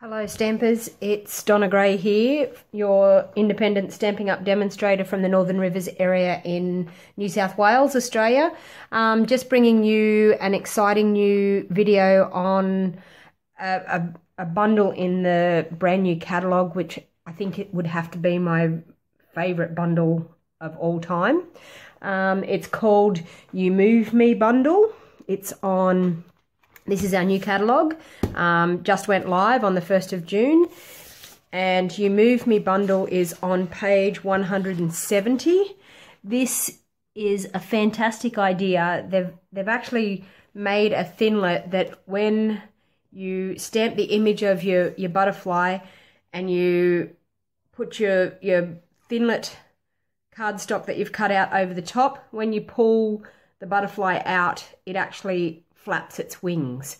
Hello Stampers, it's Donna Gray here, your independent Stampin' Up demonstrator from the Northern Rivers area in New South Wales, Australia. Just bringing you an exciting new video on a bundle in the brand new catalogue, which I think it would have to be my favourite bundle of all time. It's called You Move Me Bundle. This is our new catalogue, just went live on the 1st of June, and You Move Me Bundle is on page 170. This is a fantastic idea. They've actually made a thinlet that when you stamp the image of your butterfly and you put your thinlet cardstock that you've cut out over the top, when you pull the butterfly out, it actually flaps its wings,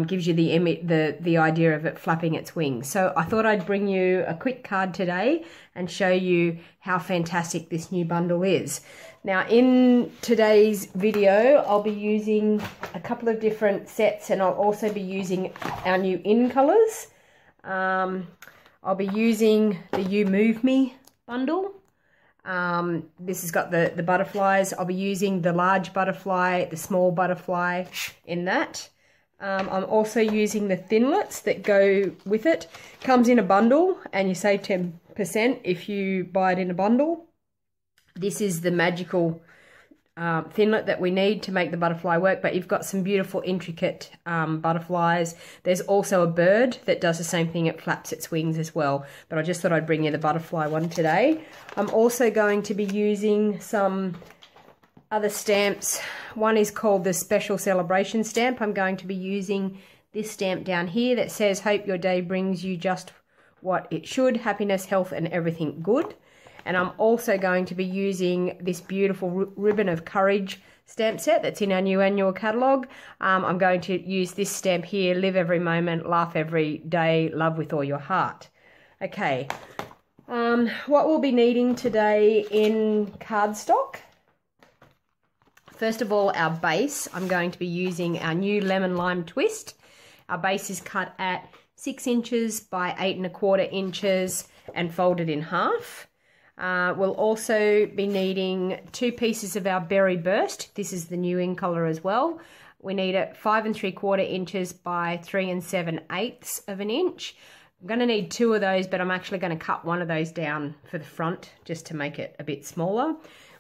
gives you the idea of it flapping its wings. So I thought I'd bring you a quick card today and show you how fantastic this new bundle is. Now in today's video I'll be using a couple of different sets, and I'll also be using our new in colours. I'll be using the You Move Me bundle. This has got the butterflies. I'll be using the large butterfly, the small butterfly in that. I'm also using the thinlets that go with it. Comes in a bundle and you save 10% if you buy it in a bundle. This is the magical thinlet that we need to make the butterfly work, but you've got some beautiful intricate butterflies. There's also a bird that does the same thing, it flaps its wings as well, but I just thought I'd bring you the butterfly one today. I'm also going to be using some other stamps. One is called the Special Celebration stamp. I'm going to be using this stamp down here that says, hope your day brings you just what it should, happiness, health and everything good. And I'm also going to be using this beautiful Ribbon of Courage stamp set that's in our new annual catalogue. I'm going to use this stamp here, live every moment, laugh every day, love with all your heart. Okay, what we'll be needing today in cardstock. First of all, our base. I'm going to be using our new Lemon Lime Twist. Our base is cut at 6 inches by 8 1/4 inches and folded in half. We'll also be needing 2 pieces of our Berry Burst. This is the new in colour as well. We need it 5 3/4 inches by 3 7/8 of an inch. I'm going to need 2 of those, but I'm actually going to cut one of those down for the front just to make it a bit smaller.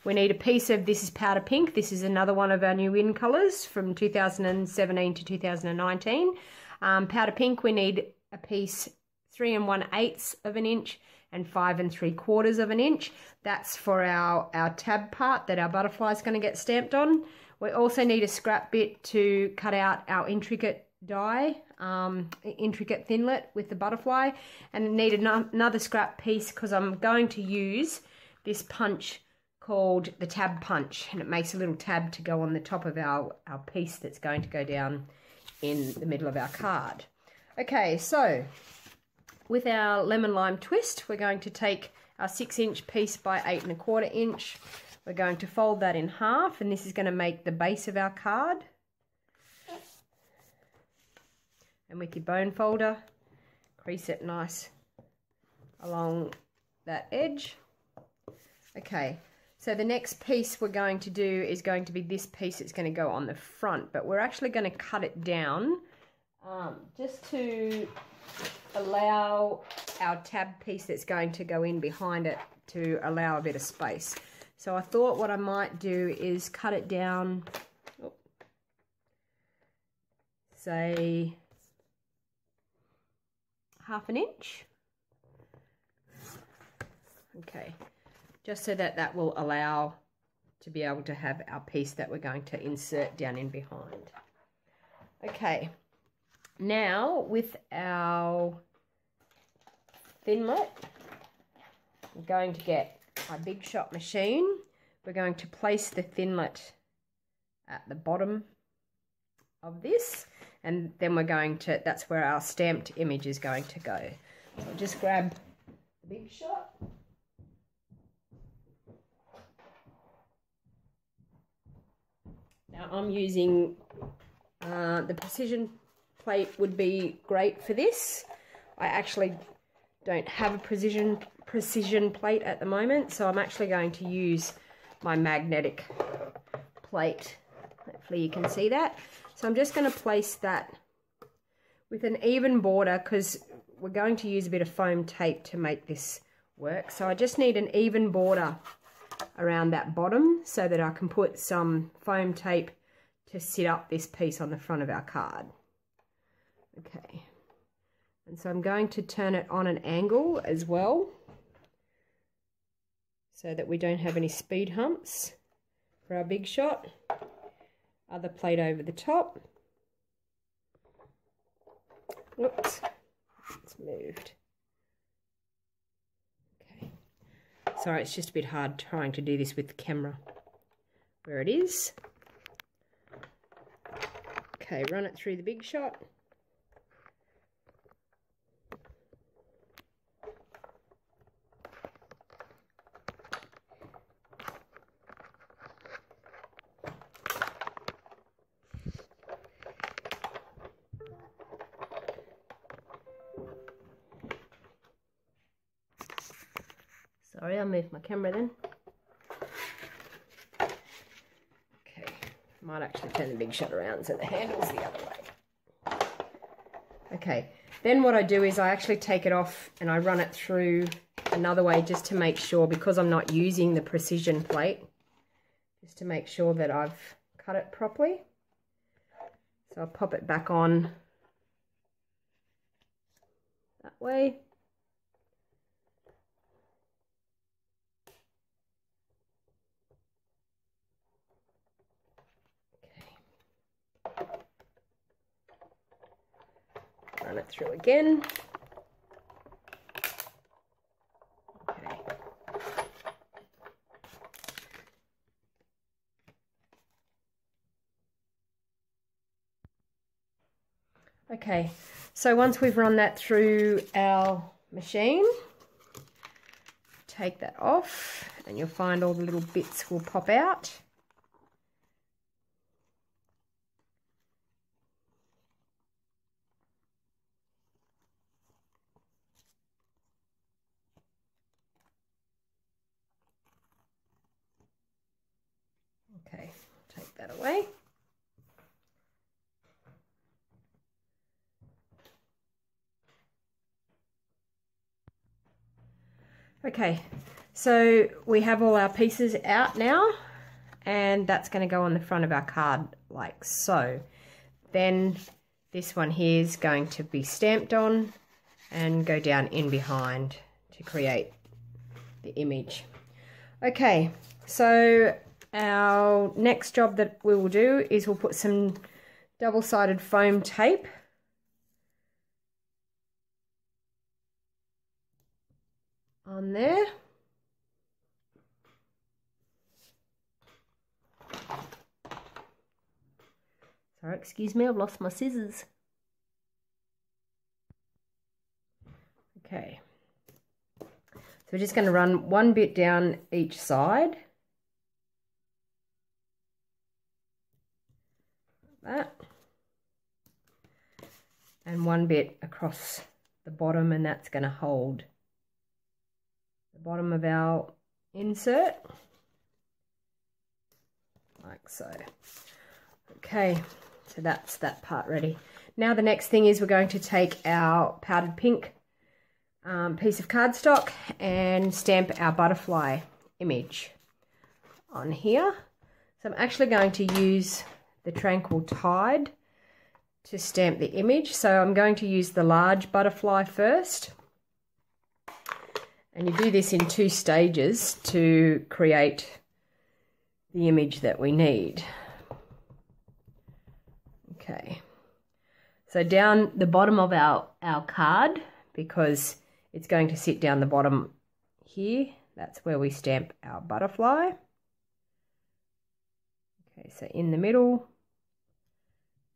We need a piece of, this is Powder Pink. This is another one of our new in colours from 2017 to 2019. Powder Pink, we need a piece 3 1/8 of an inch and 5 3/4 of an inch. That's for our tab part that our butterfly is going to get stamped on. We also need a scrap bit to cut out our intricate die, intricate thinlet with the butterfly, and need another scrap piece because I'm going to use this punch called the tab punch, and it makes a little tab to go on the top of our piece that's going to go down in the middle of our card. Okay, so with our Lemon Lime Twist, we're going to take our 6 inch piece by 8 1/4 inch. We're going to fold that in half, and this is going to make the base of our card. And with your bone folder, crease it nice along that edge. Okay, so the next piece we're going to do is going to be this piece that's going to go on the front, but we're actually going to cut it down just to allow our tab piece that's going to go in behind it to allow a bit of space. So I thought what I might do is cut it down, say 1/2 inch. Okay, just so that will allow to be able to have our piece that we're going to insert down in behind. Okay, now with our thinlet, I'm going to get my Big Shot machine. We're going to place the thinlet at the bottom of this, and then we're going to, that's where our stamped image is going to go. So I'll just grab the Big Shot. Now I'm using the precision plate would be great for this. I actually don't have a precision plate at the moment, so I'm actually going to use my magnetic plate. Hopefully you can see that. So I'm just going to place that with an even border, because we're going to use a bit of foam tape to make this work. So I just need an even border around that bottom so that I can put some foam tape to sit up this piece on the front of our card. Okay, and so I'm going to turn it on an angle as well so that we don't have any speed humps for our big shot. Other plate over the top. Whoops, it's moved. Okay, sorry, it's just a bit hard trying to do this with the camera where it is. Okay, run it through the big shot. Sorry, I moved my camera then. Okay, might actually turn the big shot around so the handle's the other way. Okay, then what I do is I actually take it off and I run it through another way just to make sure, because I'm not using the precision plate, just to make sure that I've cut it properly. So I'll pop it back on that way. Run it through again. Okay. Okay, so once we've run that through our machine, take that off and you'll find all the little bits will pop out. Okay, take that away. Okay, so we have all our pieces out now, and that's going to go on the front of our card like so. Then this one here is going to be stamped on and go down in behind to create the image. Okay, so our next job that we will do is we'll put some double-sided foam tape on there. Sorry, excuse me, I've lost my scissors. Okay, so we're just going to run one bit down each side. That. And one bit across the bottom, and that's going to hold the bottom of our insert like so. Okay, so that's that part ready. Now the next thing is we're going to take our powdered pink piece of cardstock and stamp our butterfly image on here. So I'm actually going to use the Tranquil Tide to stamp the image. So I'm going to use the large butterfly first. And you do this in 2 stages to create the image that we need. Okay, so down the bottom of our card, because it's going to sit down the bottom here, that's where we stamp our butterfly. Okay, so in the middle,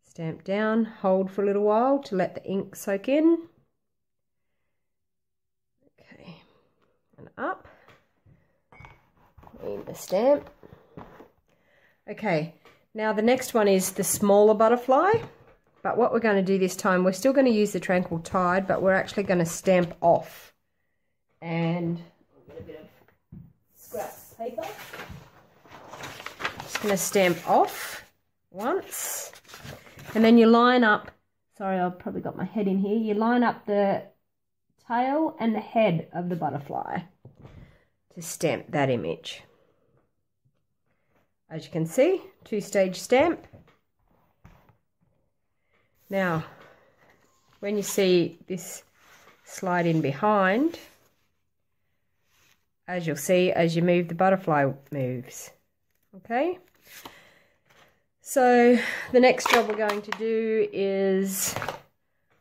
stamp down, hold for a little while to let the ink soak in. Okay, and up, in the stamp. Okay, now the next one is the smaller butterfly. But what we're going to do this time, we're still going to use the Tranquil Tide, but we're actually going to stamp off. And I'll get a bit of scrap paper. Just going to stamp off once. And then you line up, sorry, I've probably got my head in here. You line up the tail and the head of the butterfly to stamp that image. As you can see, two-stage stamp. Now, when you see this slide in behind, as you'll see, as you move, the butterfly moves. Okay? So, the next job we're going to do is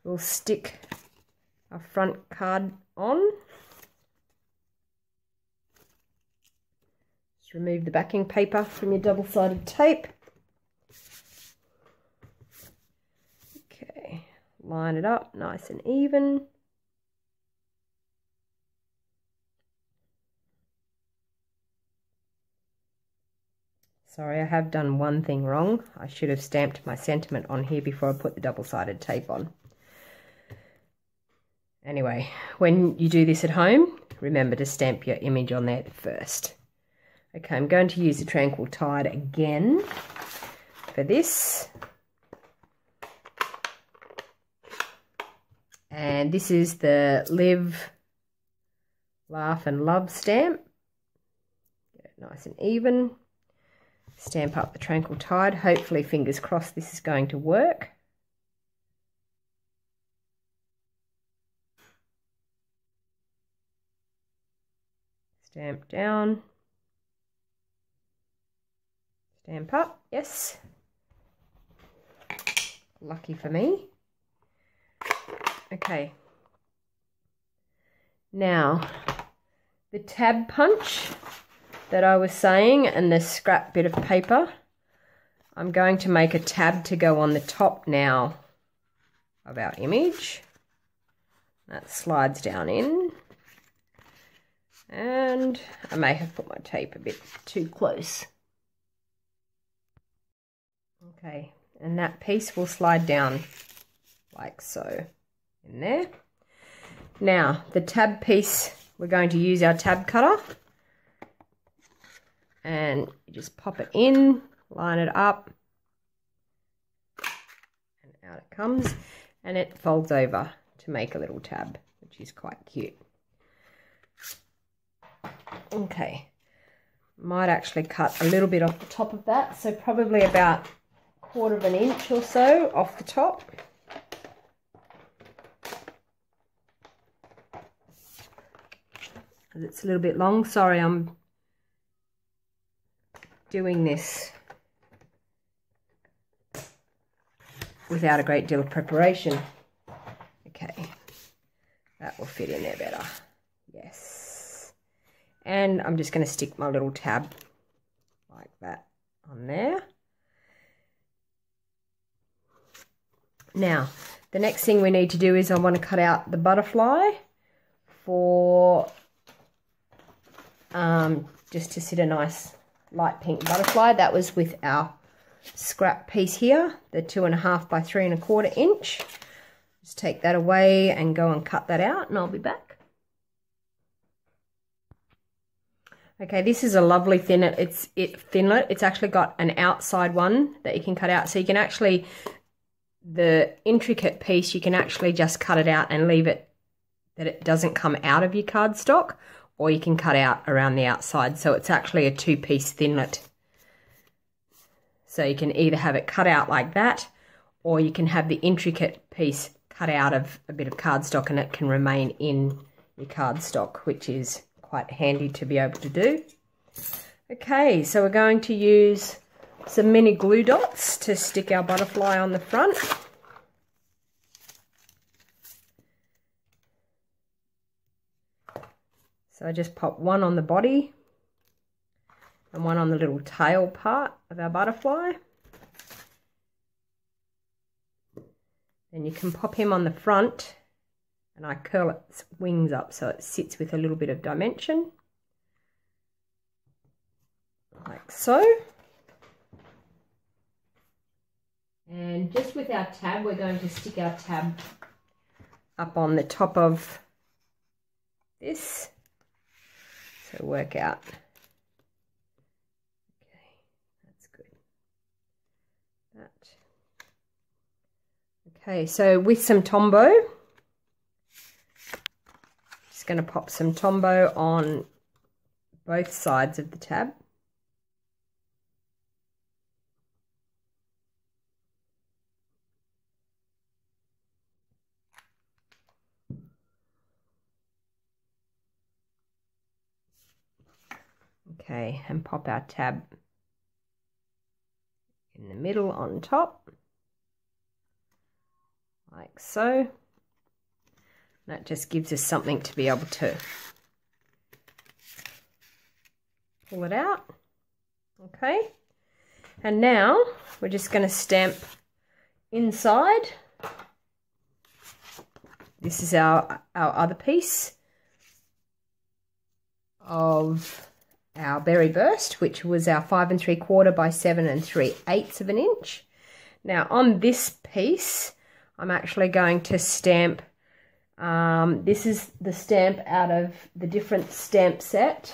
we'll stick our front card on. Just remove the backing paper from your double-sided tape. Okay, line it up nice and even. Sorry, I have done one thing wrong. I should have stamped my sentiment on here before I put the double-sided tape on. Anyway, when you do this at home, remember to stamp your image on there first. Okay, I'm going to use the Tranquil Tide again for this. And this is the Live, Laugh and Love stamp. Get it nice and even. Stamp up the Tranquil Tide. Hopefully, fingers crossed, this is going to work. Stamp down. Stamp up. Yes. Lucky for me. Okay. Now, the tab punch that I was saying and the scrap bit of paper, I'm going to make a tab to go on the top now of our image. That slides down in. And I may have put my tape a bit too close. Okay, and that piece will slide down like so in there. Now, the tab piece, we're going to use our tab cutter. And you just pop it in, line it up, and out it comes. And it folds over to make a little tab, which is quite cute. Okay, might actually cut a little bit off the top of that, so probably about 1/4 of an inch or so off the top. It's a little bit long, sorry, I'm doing this without a great deal of preparation. Okay, that will fit in there better. Yes. And I'm just going to stick my little tab like that on there. Now, the next thing we need to do is I want to cut out the butterfly for just to sit a nice light pink butterfly. That was with our scrap piece here, the 2.5 by 3 1/4 inch. Just take that away and go and cut that out, and I'll be back. Okay, this is a lovely thinlet. It's thinlet. It's actually got an outside one that you can cut out. So you can actually, the intricate piece, you can actually just cut it out and leave it that it doesn't come out of your cardstock, or you can cut out around the outside. So it's actually a 2-piece thinlet. So you can either have it cut out like that, or you can have the intricate piece cut out of a bit of cardstock and it can remain in your cardstock, which is quite handy to be able to do. Okay, so we're going to use some mini glue dots to stick our butterfly on the front. So I just pop one on the body and one on the little tail part of our butterfly. Then you can pop him on the front, and I curl its wings up so it sits with a little bit of dimension, like so. And just with our tab, we're going to stick our tab up on the top of this. So work out. Okay, that's good. That. Okay, so with some Tombo, just going to pop some Tombo on both sides of the tab. Okay, and pop our tab in the middle on top, like so. That just gives us something to be able to pull it out. Okay, and now we're just going to stamp inside. This is our other piece of our berry burst, which was our 5 3/4 by 7 3/8 of an inch. Now on this piece, I'm actually going to stamp, this is the stamp out of the different stamp set,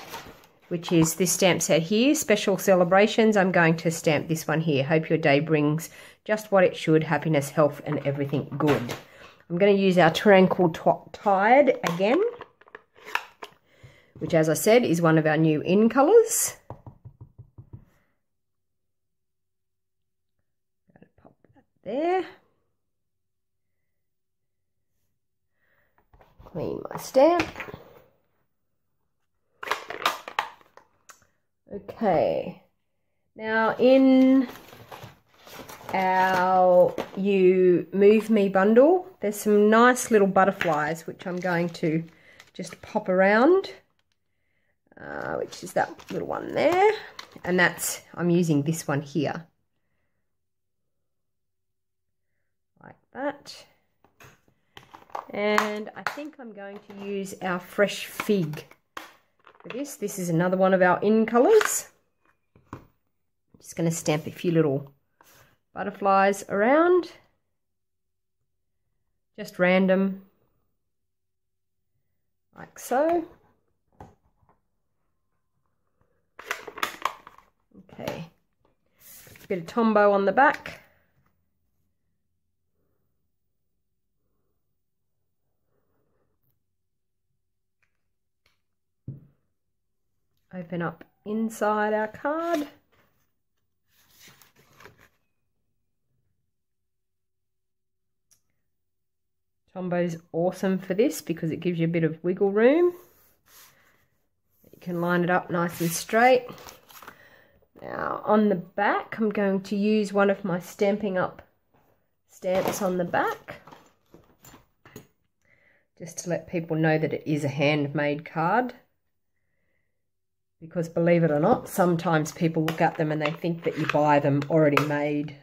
which is this stamp set here, Special Celebrations. I'm going to stamp this one here, Hope Your Day Brings Just What It Should, Happiness, Health and Everything Good. I'm going to use our Tranquil Tide again, which, as I said, is one of our new in colours. Pop that there. Clean my stamp. Okay. Now in our You Move Me bundle, there's some nice little butterflies which I'm going to just pop around. Which is that little one there, and that's, I'm using this one here, like that. And I think I'm going to use our Fresh Fig for this. This is another one of our in colours. I'm just going to stamp a few little butterflies around, just random, like so. Okay, a bit of Tombo on the back. Open up inside our card. Tombo's awesome for this because it gives you a bit of wiggle room. You can line it up nice and straight. Now on the back, I'm going to use one of my Stampin' Up stamps on the back, just to let people know that it is a handmade card. Because believe it or not, sometimes people look at them and they think that you buy them already made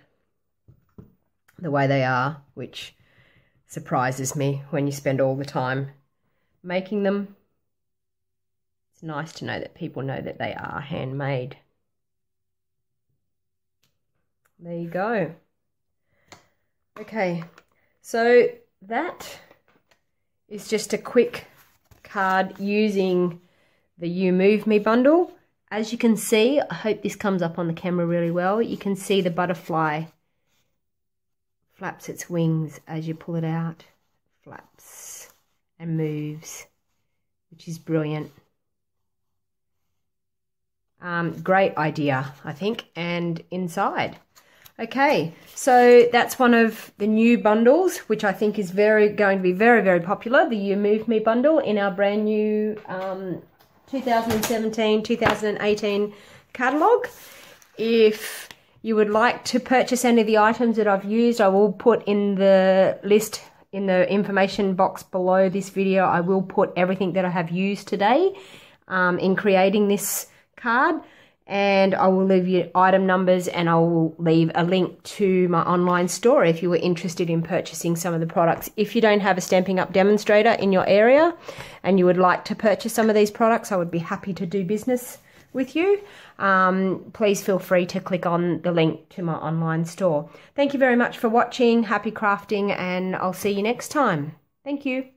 the way they are, which surprises me when you spend all the time making them. It's nice to know that people know that they are handmade. There you go. Okay, so that is just a quick card using the You Move Me bundle. As you can see, I hope this comes up on the camera really well. You can see the butterfly flaps its wings as you pull it out, flaps and moves, which is brilliant. Great idea, I think, and inside. Okay, so that's one of the new bundles, which I think is going to be very, very popular, the You Move Me bundle in our brand new 2017-2018 catalogue. If you would like to purchase any of the items that I've used, I will put in the list in the information box below this video. I will put everything that I have used today in creating this card. And I will leave you item numbers, and I will leave a link to my online store if you were interested in purchasing some of the products. If you don't have a Stampin' Up demonstrator in your area and you would like to purchase some of these products, I would be happy to do business with you, please feel free to click on the link to my online store. Thank you very much for watching. Happy crafting, and I'll see you next time. Thank you.